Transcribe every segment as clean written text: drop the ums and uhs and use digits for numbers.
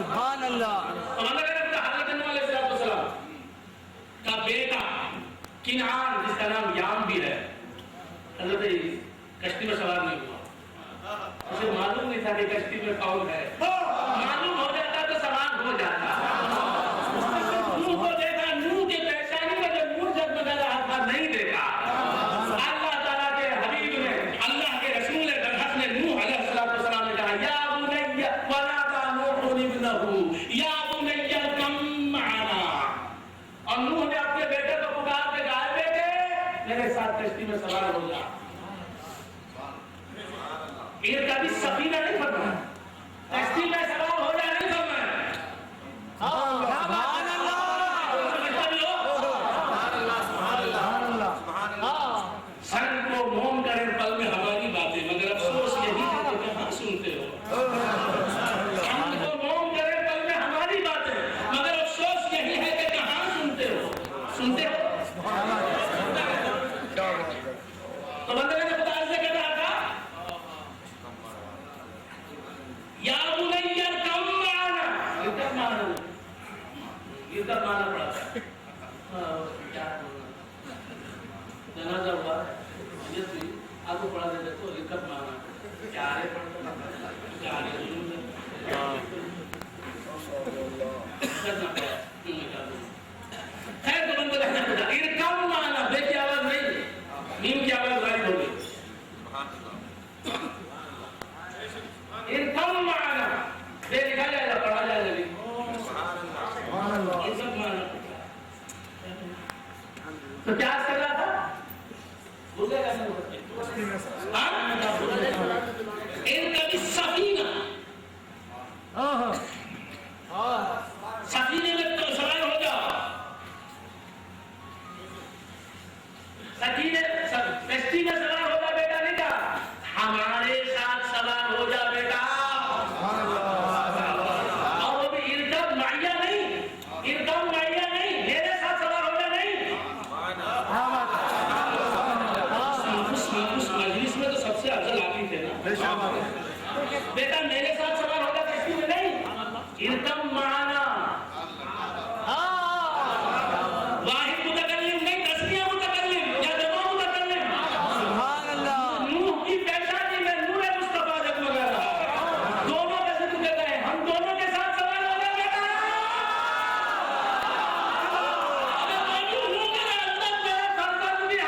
سبحان اللہ. تو حضرت نوح علیہ السلام کا بیٹا کنعان جس کا نام یام بھی ہے، حضرت کشتی میں سوار نہیں ہوا. اسے معلوم نہیں تھا کہ کشتی میں کون ہے. معلوم ہو جاتا تو سوار ہو جاتا. نوح کو دیکھا، نوح کے پیشانی میں جو نور جگمگا رہا تھا نہیں دیکھا. اللہ تعالیٰ کے حبیب نے، اللہ کے رسول برحق نے نوح علیہ السلام نے کہا یا بنی ونادى نوح ابنه یا بنی ارکم معنا. اور نوح نے اپنے بیٹے کو پکار کے کہا بیٹے میرے ساتھ کشتی میں سوار ہو جا. یہ کبھی سفینہ نہیں فرمایا، کشتی میں سوار ہو جا نہیں فرمایا. سبحان اللہ. سن کو موم کریں پل میں ہماری باتیں، مگر افسوس یہی ہے کہ کہاں سنتے ہو. سن کو موم کریں پل میں ہماری باتیں، مگر افسوس یہی ہے کہ کہاں سنتے ہو. سنتے ہو تو بندے نے خدا سے کہہ رہا تھا یا بنی ارکم معنا. ارکم معنا پڑا تھا. جنازہ ہوا آپ کو پڑھا دیتے تو ارکم معنا چارے پڑھتے چارے خیر تو بندے رہنا پڑا. ارکم معنا بے کی آواز نہیں، نیم کی آواز غائب ہو گئی. ارکم معنا بے لکھا جائے گا، پڑھا جائے گا. ارکم معنا تو کیا کر رہا تھا؟ بھولے گا نہیں. ارکب السفینہ، سفینے میں تو سوار ہو جاؤ. کشتی میں سوار ہو جا بیٹا نہیں کہا، ہمارے ساتھ سوار ہو جا بیٹا. اور وہ بھی ارکب معیہ نہیں، ارکب معیہ نہیں، میرے ساتھ سوار ہو جا نہیں. اس مجلس میں تو سب سے افضل آدمی تھے نا. بیٹا میرے ساتھ سوار ہو جا کشتی میں نہیں. ارکب معنا واحد متکلم نہیں، تسنیہ متکلم یا جمع متکلم. سبحان اللہ. نوح کی پیشانی میں نور مصطفیٰ جگمگا رہا ہے. دونوں کا ذکر کہتا ہے ہم دونوں کے ساتھ سوار ہو جا بیٹا. اگر نوح کے اندر میرا فرزند بھی ہے،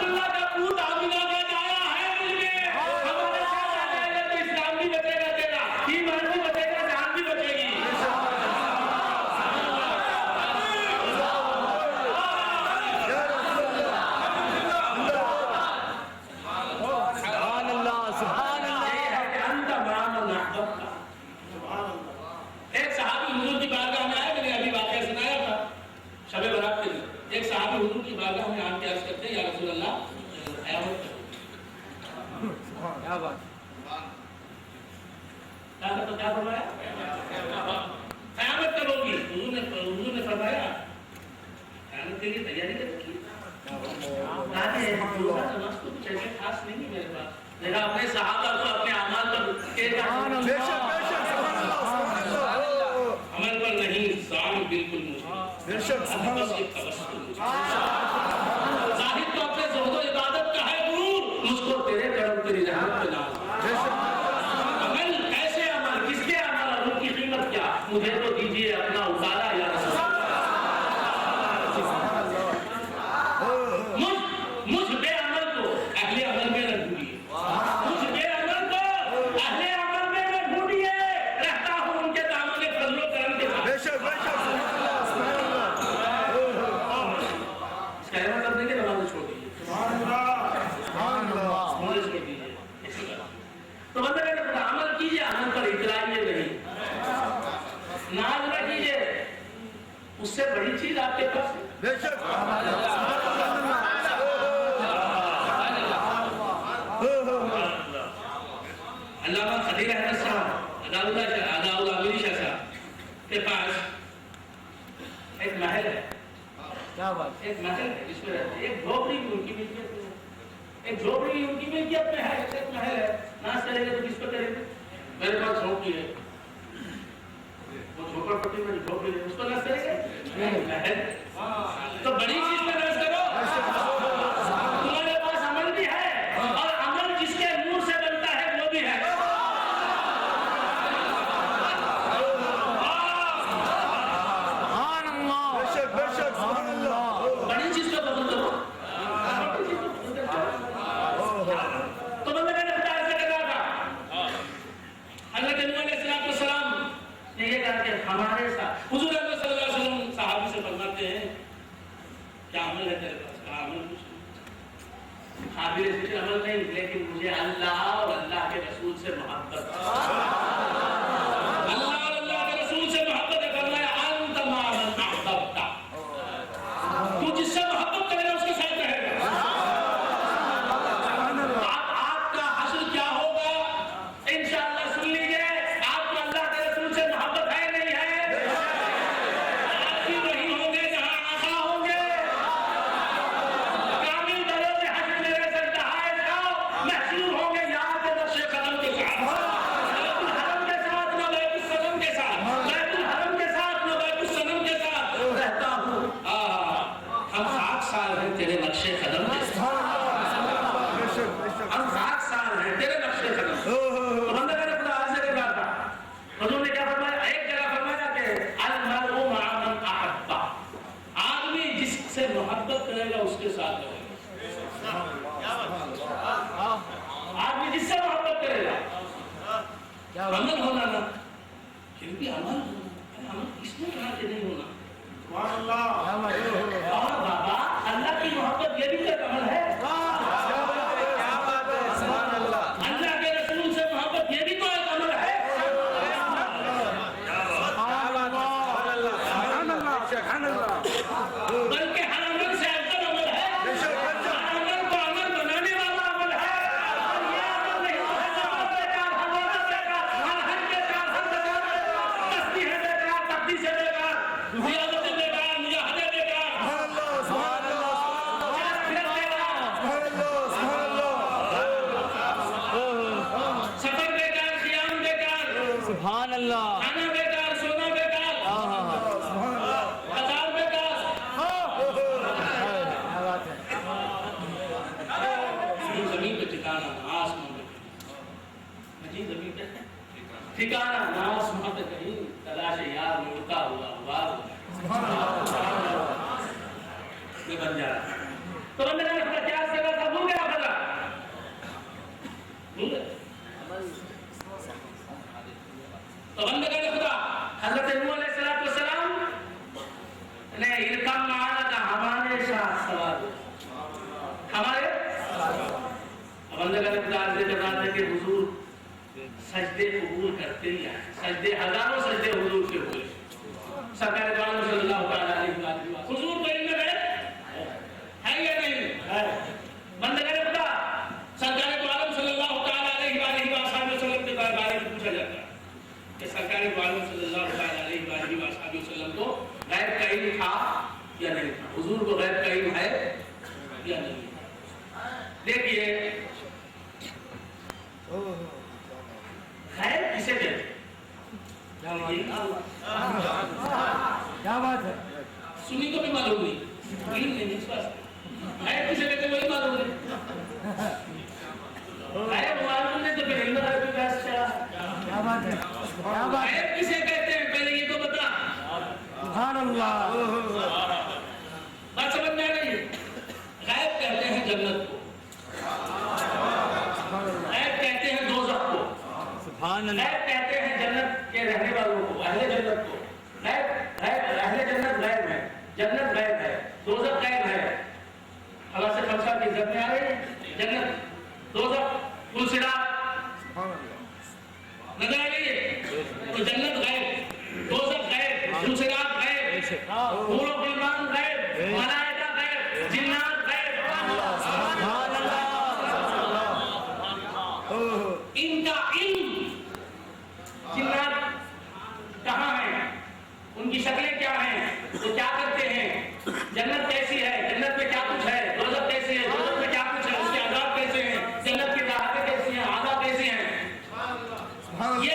اللہ کا پوت آمینہ کا جایا ہے مل کے ہمارے ساتھ آ جائے گا تو اسلام بھی بچے گا تیرا، ایمان بھی بچے گا، جان بھی بچے گی. سبحان اللہ. سبحان اللہ. ایک صحابی حضور کی بارگاہ میں آیا، میں نے ابھی واقعہ سنایا تھا شب برات کے دن. ایک صحابی حضور کی بارگاہ میں آن کے عرض کرتے ہیں یا رسول اللہ قیامت کرو. کیا بات. کیا فرمایا؟ قیامت کرو گی. حضور نے فرمایا قیامت کے لیے تیاری کر رکھی. نماز تو کچھ ایسے خاص نہیں ہے میرے پاس. میرا اپنے صحابہ کو اپنے اعمال پر عمل پر نہیں، ظاہر بالکل مجھے ظاہر تو اپنے زہد و عبادت کا ہے غرور. مجھ کو تیرے کرم تیری رحمت پہ ناز. عمل کیسے عمل، کس کے عمل اور ان کی قیمت کیا، مجھے تو دیجیے اپنا اتارا یا رسول. مجھ بے عمل کو اہل عمل میں نہ ڈھونڈیے. مجھ بے عمل کو اہل عمل میں نہ ڈھونڈیے. رہتا ہوں ان کے دامن فضل و کرم کے ساتھ. اس کا یہ مطلب نہیں کہ نماز چھوڑ دیجیے. تو بندے نے کہا عمل کیجیے، عمل پر اترائیے نہیں، ناز نہ کیجیے. اس سے بڑی چیز آپ کے پاس ہے. علامہ خدیر احمد صاحب عداؤ شاہ صاحب کے پاس ایک محل ہے. کیا بات. ایک محل ہے جس میں رہتے ہیں. ایک جھوپڑی بھی ان کی ملکیت ہے. ایک جھوپڑی ان کی ملکیت میں ہے. ایک محل ہے. ناز کریں گے تو کس پہ کریں گے؟ میرے پاس جھونپڑی ہے، وہ جھوپڑ پٹی میں جھونپڑی ہے، اس پر نس کرے گا؟ تو بڑی چیز پہ نس کرو. تمہارے پاس عمل بھی ہے اور عمل جس کے نور سے بنتا ہے وہ بھی ہے. سبحان اللہ. بڑی چیز پہ قبول کرو. تو بندہ نے خدا سے کہا تھا حضرت نوح علیہ السلام نے یہ کہا کہ ہمارے ساتھ حضور صلی اللہ علیہ وسلم صحابی سے فرماتے ہیں کیا عمل ہے تیرے پاس؟ کہا عمل کچھ نہیں، قابل ذکر عمل نہیں، لیکن مجھے اللہ اور اللہ کے رسول سے محبت ہے. اللہ اور اللہ کے رسول سے محبت ہے. فرمایا انت مع من احببت، تو جس سے محبت کرے گا اس کے ساتھ رہے گا. آپ کا حشر کیا ہوگا انشاءاللہ سن لیجئے. آپ کو اللہ کے رسول سے محبت ہے نہیں ہے؟ آپ بھی وہی ہوں گے جہاں آقا ہوں گے. کامل بروز حشر میرے سرتہائے جاؤ محشور ہوں گے یہاں کے نقش قدم کے ساتھ، بیت الحرم کے ساتھ نہ بیت السلم کے ساتھ، بیت الحرم کے ساتھ نہ بیت السلم کے ساتھ رہتا ہوں. ہم 7 سال ہیں تیرے نقش قدم کے ساتھ، ہم 7 سال ہیں تیرے نقش قدم. تو بندہ میرے خدا عز سے کہا تھا حضور نے کیا فرمایا؟ ایک جگہ فرمایا کہ المرء مع من احب، آدمی جس سے محبت کرے گا اس کے ساتھ رہے گا. آدمی جس سے محبت کرے گا. عمل ہونا نا، پھر بھی عمل ہونا. عمل کس نے کہا کہ نہیں ہونا؟ اور بابا اللہ کی محبت یہ بھی تو ایک عمل ہے. اللہ کے رسول سے محبت یہ بھی تو ایک عمل ہے. بلکہ ہر عمل سے افضل عمل ہے. ہر عمل کو عمل بنانے والا عمل ہے. اور یہ عمل نہیں تو ہے نماز بیکار، ہر روزہ بیکار، ہر حج بیکار، ہر زکات بیکار، تسبیح بیکار، تقدیس بیکار، زیارت بیکار، مجاہدہ بیکار، سفر بیکار، قیام بیکار، سبحان اللہ. کھانا بیکار، سونا بیکار، قطار بیکار. کیا بات ہے. زمین پہ ٹھکانا نہ آسمان پہ. جی زمین پہ ٹھکانا نہ آسمان پہ کہیں تلاش یار میں اڑتا ہوا آواز میں بن جا رہا. تو بندے نے اپنا کیا سکا تھا بھول گیا بتا بھول گیا. تو بندے کا خدا حضرت نوح علیہ السلام نے ارکام معانا کا ہمارے ساتھ سوال ہمارے بندے کا خدا عرض کر رہا تھا کہ حضور سجدے قبول کرتے ہی ہیں. سجدے ہزاروں سجدے حضور کے ہوئے. سرکار دو عالم صلی اللہ علیہ وسلم حضور کو علم ہے یا نہیں ہے؟ بندے کا خدا سرکار دو عالم صلی اللہ علیہ وسلم کے بارے میں پوچھا جاتا ہے کہ سرکار دو عالم صلی اللہ علیہ وسلم کو غیب کا علم تھا یا نہیں تھا؟ حضور کو غیب کا علم ہے یا نہیں؟ دیکھیے غیب کسے کہتے ہیں؟ کیا بات ہے. سنی کو بھی معلوم نہیں، علم نہیں اس پاس. غیب کسے کہتے ہیں وہی معلوم نہیں. غیب معلوم نہیں تو پھر علم غیب کی بحث کیا؟ کیا بات ہے. کیا بات ہے. غیب کسے کہتے ہیں پہلے یہ تو بتا. سبحان اللہ. بات سمجھ میں آ رہی ہے؟ غیب کہتے ہیں جنت کو، غیب کہتے ہیں دوزخ کو، سبحان اللہ. غیب کہتے ہیں جنت کے رہنے والوں کو، اہل جنت کو. غیب اہل جنت غیب ہے، جنت غیب ہے، دوزخ غیب ہے. اللہ سے خمسہ کی عزت میں آ رہی ہے. جنت، دوزخ، پلصراط نظر آ رہی ہے. تو جنت غیب، دوزخ غیب، پلصراط غیب، حور و غلمان غیب، ملائکہ غیب، جنات غیب. سبحان اللہ. ان کا علم جنات کہاں ہیں، ان کی شکلیں کیا ہیں، وہ کیا کرتے ہیں، جنت کیسی ہے، جنت میں کیا کچھ ہے، دوزخ کیسی ہے، دوزخ میں کیا کچھ ہے، اس کے عذاب کیسے ہیں، جنت کی راحتیں کیسی ہیں، عذاب کیسے ہیں، یہ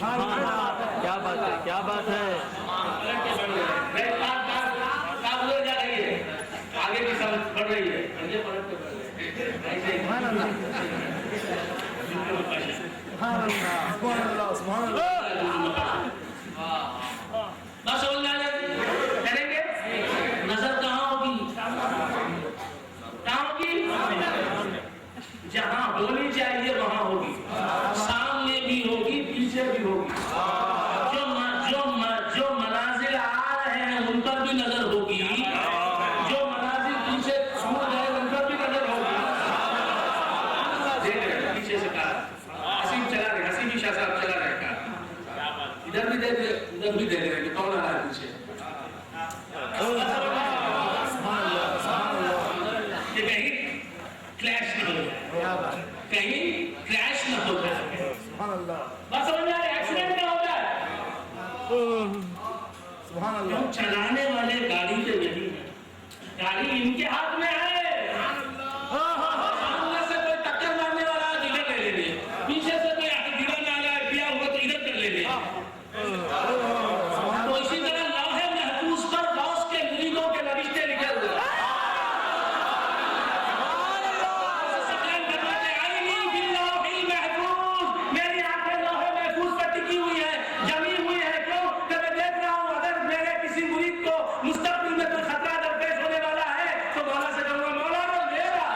سبحان اللہ کیا بات ہے کیا بات ہے جا رہی ہے آگے بھی سمجھ پڑ رہی ہے سبحان اللہ سبحان اللہ سبحان اللہ بس کریں گے نظر کہاں ہوگی کہاں ہوگی جہاں ہونی چاہیے وہاں ہوگی سامنے بھی ہوگی پیچھے بھی ہوگی جو منازل آ رہے ہیں ان پر بھی نظر ہوگی جو منازل پیچھے چھوڑ رہے ہیں ان پر بھی نظر ہوگی دیکھ رہے پیچھے سے کہا حسین چلا رہے حسین بھی شاہ صاحب چلا رہے کہا ادھر بھی دیکھ رہے ادھر بھی دیکھ رہے کہ کون آ رہا ہے پیچھے کہ کہیں کلیش نہ ہو جائے کہیں کریش نہ ہو جائے بس سمجھ میں آ رہا ہے ایکسیڈنٹ نہ ہو جائے ہم چلانے والے گاڑی سے نہیں ہیں گاڑی ان کے ہاتھ میں ہے سامنے سے کوئی ٹکر مارنے والا ادھر لے لیں پیچھے سے کوئی گرنے والا پیا ہوا تو ادھر کر لے لیں تو اسی طرح لوح محفوظ پر غوث کے مریدوں کے نوشتے لکھے ہوئے مستقبل میں کوئی خطرہ درپیش ہونے والا ہے تو مولا سے کہوں گا مولا میرا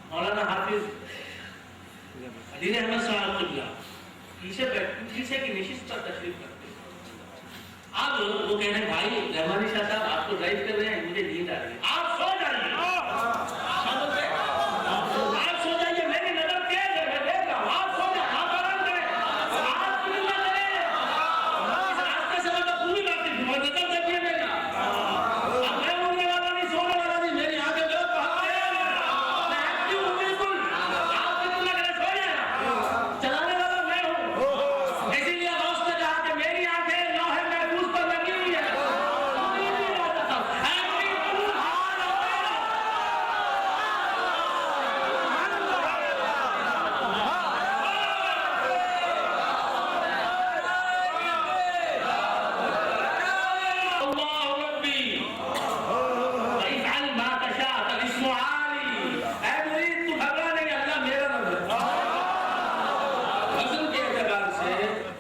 مولانا حافظ علی احمد صاحب قبلہ پیچھے کی نشست پر تشریف کرتے ہیں اب وہ کہہ رہے ہیں بھائی رحمانی شاہ صاحب آپ کو ڈرائیو کر رہے ہیں مجھے نیند آ رہی ہے آپ سو جائیے آپ سو جائیے میری نظر تیز ہے میں دیکھ رہا ہوں آپ سو جائیں آپ آرام کریں آپ کی نظر کریں اس راستے سے میں پوری بات کی نظر دیکھیے میری اب میں اڑنے والا نہیں سونے والا نہیں میری آنکھیں جو بہت تیز ہے میں ایکٹیو ہوں بالکل آپ کی نظر کریں سو جائیں چلانے والا میں ہوں اسی لیے غوث نے کہا کہ میری آنکھیں لوح محفوظ پر لگی ہوئی ہے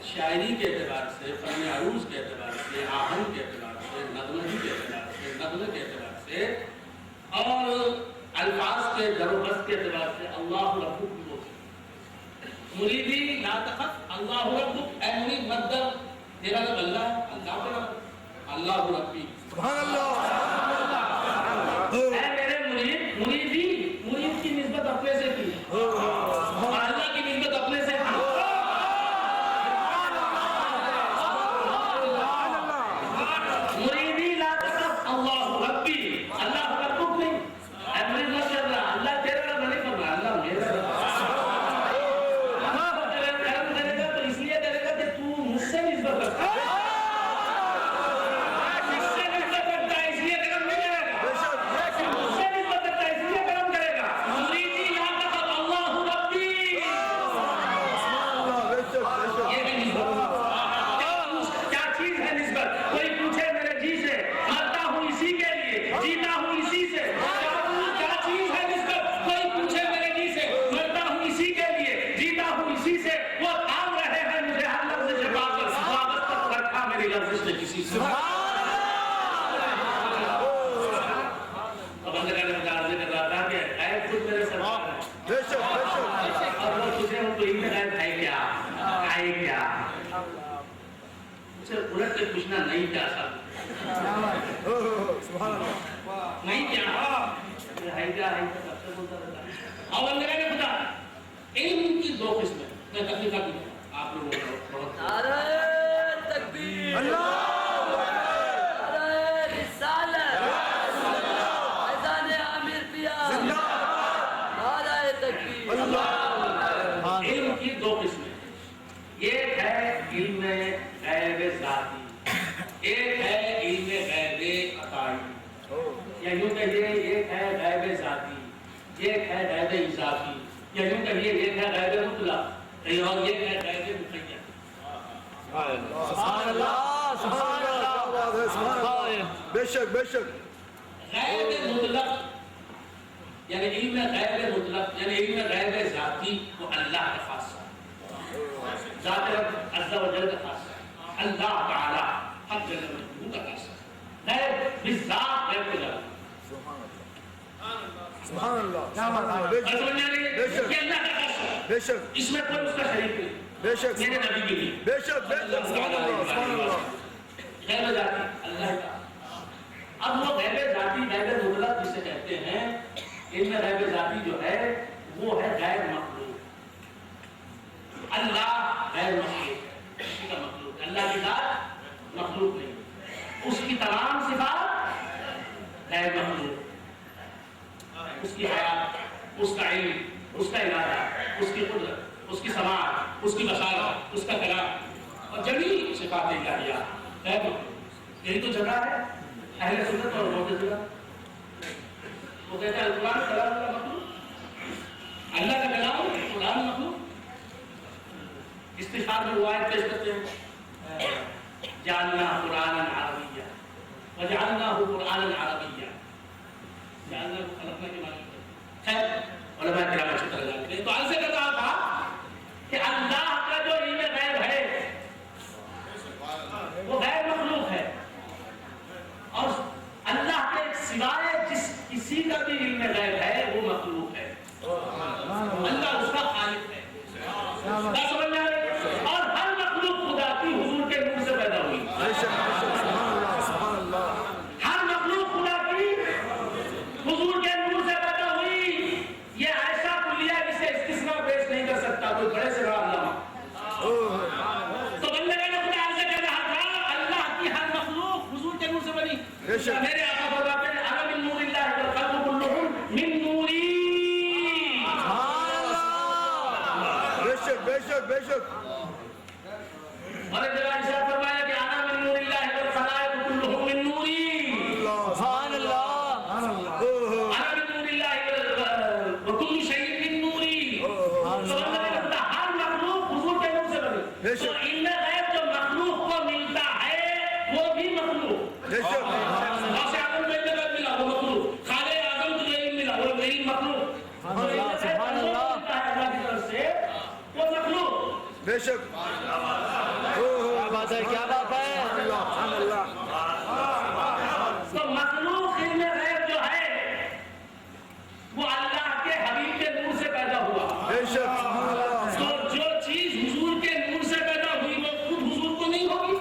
شاعری کے اعتبار سے فن عروض کے اعتبار سے آہنگ کے اعتبار سے نغمگی کے اعتبار سے نغمے کے اعتبار سے اور الفاظ کے در و بست کے اعتبار سے اللہ ربک مریدی لا تخف اللہ ربک اے مرید مت ڈر تیرا رب اللہ ہے اللہ کا رب اللہ ربی سبحان اللہ اے میرے مرید مریدی مرید کی نسبت اپنے سے کی اور اللہ کی نسبت اپنے سے کی مریدی لا تخف اللہ ربی اللہ ربک نہیں اے مرید مت ڈر رہا اللہ تیرا رب نہیں کر رہا اللہ میرا رب کرم کرے گا تو اس لیے کرے گا کہ تو مجھ سے نسبت رکھتا ہے مجھ سے نسبت رکھتا ہے اس لیے کرم نہیں کرے گا مجھ سے نسبت رکھتا ہے اس لیے کرم کرے گا مریدی لا تخف اللہ ربی یہ بھی نسبت کیا چیز ہے نسبت کوئی پوچھے میرے جی سے مرتا ہوں اسی کے لیے جیتا ہوں اسی سے کیا چیز ہے نسبت کوئی پوچھے میرے جی سے مرتا ہوں اسی کے لیے جیتا ہوں اسی سے وہ تھام رہے ہیں مجھے ہر لفظ سے وابستہ رکھا میری لفظ سے کسی سے بند کرنے کا عرض کر رہا تھا کہ اے خود میرے سرکار ہے اور وہ تجھے ہم تو انتظار ہے کیا اسے الٹ کے پوچھنا نہیں کیا صاحب نہیں کیا ہے کیا سب سے بولتا رہتا ہے اور بندگاہ نے خدا علم کی دو قسمیں میں تکلیفہ کی آپ لوگوں کو بہت نعرہ تکبیر نعرہ رسالت اذان یا یوں کہیے ایک ہے غیب ذاتی، ایک ہے غیب اضافی، یا یوں کہیے ایک ہے غیب مطلق اور ایک ہے غیب مقید۔ سبحان اللہ سبحان اللہ، بے شک بے شک۔ غیب مطلق یعنی علم غیب مطلق یعنی علم غیب ذاتی وہ اللہ کا خاصہ ہے، ذات رب عز و جل کا خاصہ ہے، اللہ تعالی حق جل مجدہ کا خاصہ ہے، غیب بالذات غیب کو جانا سبحان اللہ کیا بات ہے؟ بے اور شک سمجھنے لگے بے شک کہ اللہ کا خاصہ ہے، بے شک اس میں کوئی اس کا شریک نہیں، بے شک میرے نبی کے لیے بے شک بے شک سبحان اللہ سبحان اللہ۔ غیب ذاتی اللہ کا، اب وہ غیب ذاتی غیب مطلق جسے کہتے ہیں، علم غیب ذاتی جو ہے وہ ہے غیر مخلوق، اللہ غیر مخلوق ہے، اسی کا مخلوق ہے، اللہ کی ذات مخلوق نہیں، اس کی تمام صفات غیر مخلوق، اس کی حیات، اس کا علم، اس کا ارادہ، اس کی قدرت، اس کی سماعت، اس کی بصارت، اس کا کلام اور جمیع صفات الہیہ غیر مخلوق۔ یہی تو جگہ ہے اہل سنت اور معتزلہ، وہ کہتے ہیں القرآن کلام اللہ مخلوق، اللہ کا کلام قرآن مخلوق۔ استشہاد میں وہ آیت پیش کرتے ہیں جعلنا قرآنا عربیا وجعلناہ قرآنا عربیا، جعلنا کو خلقنا کے معنی ہے۔ خیر علماء کرام اچھی طرح جانتے ہیں۔ تو عرض کر رہا تھا کہ اللہ کا جو علم غیب ہے وہ غیر مخلوق ہے، اور اللہ کے سوائے جس کسی کا بھی علم غیب ہے وہ مخلوق ہے، اللہ اس کا خالق ہے۔ بات سمجھ میں آئی؟ اور ہر مخلوق خدا کی حضور کے نور سے پیدا ہوئی، بے شک بے شک سبحان اللہ سبحان اللہ۔ ہر مخلوق خدا کی حضور کے نور سے پیدا ہوئی، یہ ایسا کلیہ جسے استثناء پیش نہیں کر سکتا کوئی بڑے سے بڑا علامہ۔ تو بندے نے خدا عرض کر رہا تھا اللہ کی ہر مخلوق حضور کے نور سے بنی۔ بے شک۔ میرے آقا فرماتے ہیں انا من نور اللہ والخلق كلهم من نوری۔ بے شک بے شک بے شک۔ اور ایک جگہ ارشاد فرمایا کہ انا من نور اللہ والخلائق كلهم من نوری۔ سبحان اللہ انا من نور اللہ وكل شيء من نوری۔ تو اللہ نے کہا ہر مخلوق حضور کے نور سے بنی۔ تو علم غیب جو مخلوق کو ملتا ہے وہ بھی مخلوق، بے شک غوث اعظم کو علم غیب ملا وہ مخلوق، خالق اعظم کو علم ملا وہ علم مخلوق، سبحان اللہ ملتا ہے اللہ کی طرف سے وہ مخلوق۔ بے شک۔ کیا بات ہے کیا بات ہے؟ سبحان اللہ۔ تو مخلوق علم غیب جو ہے وہ اللہ کے حبیب کے نور سے پیدا ہوا۔ بے شک سبحان اللہ۔ تو جو چیز حضور کے نور سے پیدا ہوئی وہ خود حضور کو نہیں ہوگی،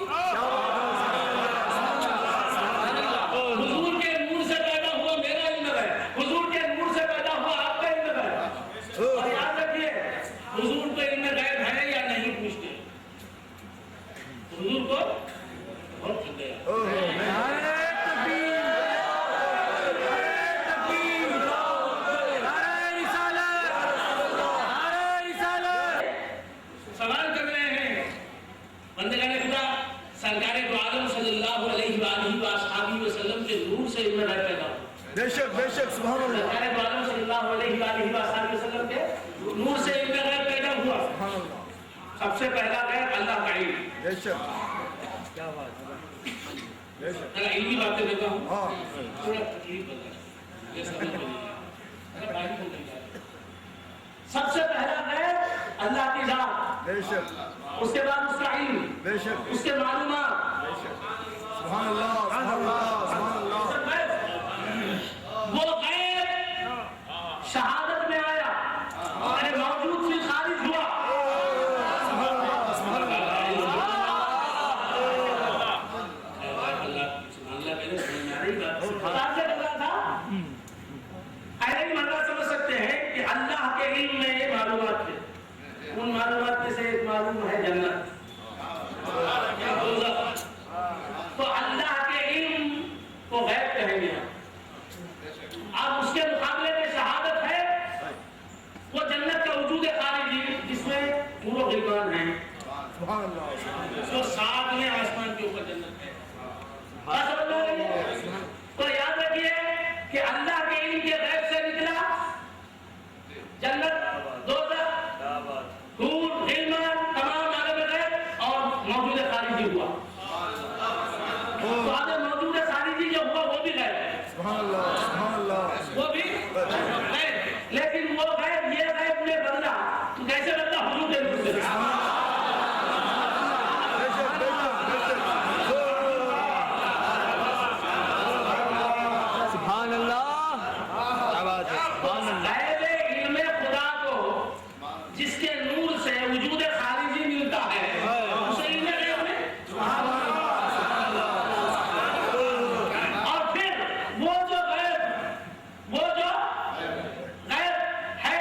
حضور کے نور سے پیدا ہوا میرا علم ہے، حضور کے نور سے پیدا ہوا آپ کا علم ہے۔ اور یاد رکھیے حضور کو علم غیب ہے یا نہیں پوچھتے، حضور کو بہت چندے سوال کر رہے ہیں بندگان خدا سرکار دو عالم صلی اللہ علیہ وآلہ وآلہ وسلم کے نور سے علم غیب پیدا ہوا۔ بے شک بے شک سبحان اللہ۔ سرکار دو عالم صلی اللہ علیہ وآلہ وآلہ وسلم کے نور سے علم غیب پیدا ہوا۔ سبحان اللہ۔ سب سے پہلا غیب اللہ کا علم۔ بے شک کیا بات ہے؟ بے شک۔ ذرا علمی باتیں دیتا ہوں، ہاں تھوڑا تکلیف ہوتا ہے، یہ سمجھ میں نہیں آتا، ذرا باریک ہوتا جاتا ہے۔ سب سے پہلا غیب اللہ کی ذات، بے شک اس کے بعد اس کا علم، بے شک اس کے معلومات، سبحان اللہ سبحان اللہ سبحان اللہ۔ وہ غیب شہادت میں آیا اور موجود سے خارج ہوا۔ سبحان اللہ سبحان اللہ۔ ایسے مطلب سمجھ سکتے ہیں کہ اللہ کے علم میں یہ معلومات تھے، ان معلومات میں سے ایک معلوم ہے جنت، تو اللہ کے علم کو غیب کہیں گے۔ اب اس کے مقابلے میں شہادت ہے وہ جنت کا وجود خارجی جس میں نور و غلمان ہیں، سبحان اللہ۔ جو ساتویں آسمان کے اوپر جنت ہے۔ تو یاد رکھیے وہ بھی غیب، لیکن وہ غیب یہ غیب میں بدلا تو کیسے بدلا؟ حضور کے نور سے۔ سبحان اللہ، کیا بات ہے، سبحان اللہ۔ غیب علم خدا کو جس کے نور سے وجود خارجی ملتا ہے اسے علم غیب میں، اور پھر وہ جو غیب ہے،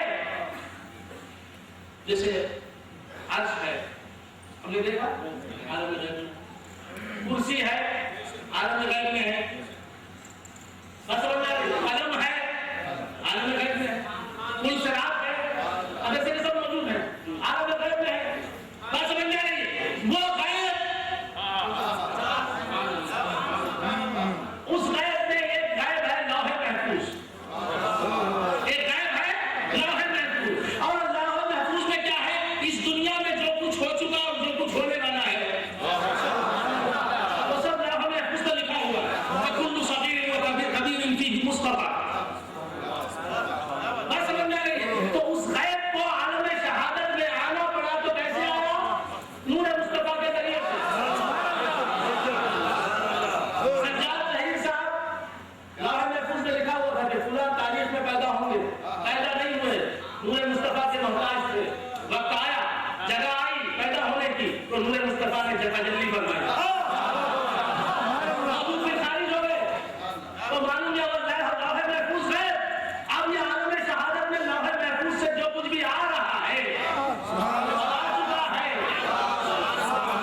جیسے عرش ہے، ہم نے دیکھا عالم غیب میں، کرسی ہے عالم غیب میں ہے، قلم ہے عالم غیب میں ہے، کل شراب ہے، اگر سے سب موجود ہے عالم غیب میں ہے۔ بات سمجھ میں آ رہی ہے؟ وہ غیب، اس غیب میں ایک غیب ہے لوح محفوظ، ایک غیب ہے لوح محفوظ، اور لوح محفوظ میں کیا ہے؟ اس دنیا میں جو کچھ ہو چکا اور جو کچھ ہونے والا ہے وہ سب لوح محفوظ میں لکھا ہوا ہے۔ وَكُلُّ صَغِيرٍ وَكَبِيرٍ فِيهِ مُسْتَطَرٌ۔ بات سمجھ میں آ رہی ہے؟ تو اس غیب کو عالم شہادت میں آنا پڑا تو کیسے آیا؟ نور مصطفیٰ کے ذریعے سے۔ سجاد ظہیر صاحب لوح محفوظ میں لکھا ہوا تھا کہ فلاں تاریخ میں پیدا ہوں گے، پیدا نہیں ہوئے، نور مصطفیٰ کے محتاج تھے، وقت آیا، جگہ آئی پیدا ہونے کی تو نور مصطفیٰ نے تجلی فرمائی، ابو پھر خارج ہو گئے تو معلوم یہ لوح محفوظ ہے۔ اب یہ عالم شہادت میں لوح محفوظ سے جو کچھ بھی آ رہا ہے آ چکا ہے،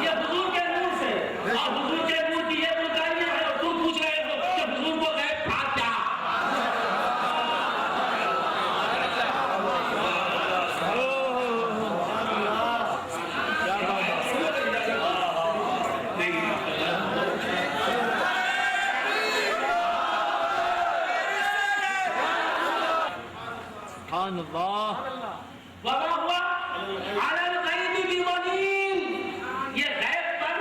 یہ حضور کے نور سے، اور حضور کے نور کی یہ بلکاریاں ہیں، اور تم پوچھ رہے ہو کہ حضور کو غیب تھا کیا؟ سبحان اللہ، وما ہوا علی الغیب بضنین، یہ غیب پر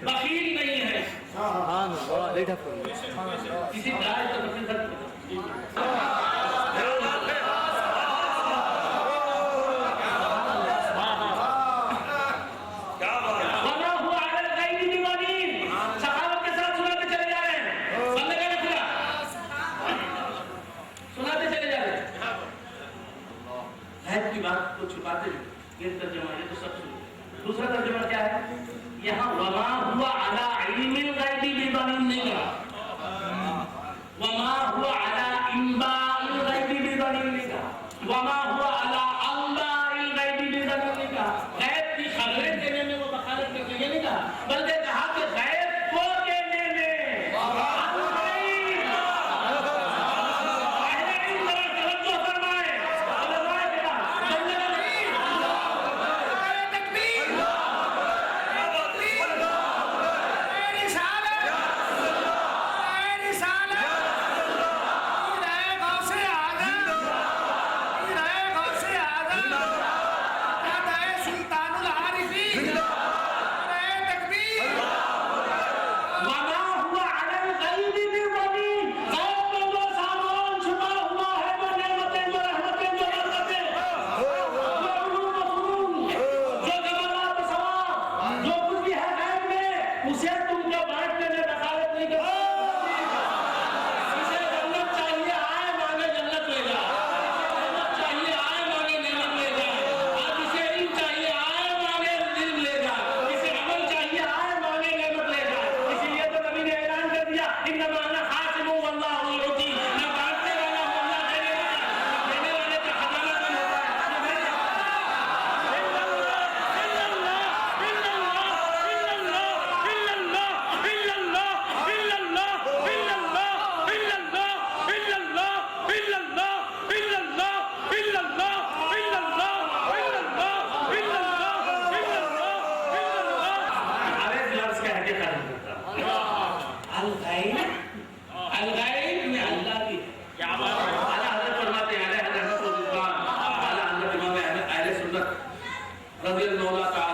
بخیل نہیں ہے۔ سبحان اللہ، لیٹا پڑھو۔ کسی طرح سے بخیل وما ہوا علی الغیب بضنین، صحابہ کے ساتھ سناتے چلے جا رہے ہیں، بندے کا نکلا سناتے چلے جا رہے ہیں، غیب کی بات کو چھپاتے ہیں۔ یہ ترجمہ یہ تو سب سنو۔ دوسرا ترجمہ کیا ہے؟ یہاں وما ہوا علی علم الغیب بضنین نہیں کہا، وما ہوا علی انباء الغیب بضنین نہیں کہا، وما ہوا علی انباء الغیب بضنین نہیں کہا، غیب کی خبریں دینے میں وہ بخالت کرتے یہ نہیں کہا، بلکہ کہا کہ غیب کو دینے میں رضی اللہ تعالی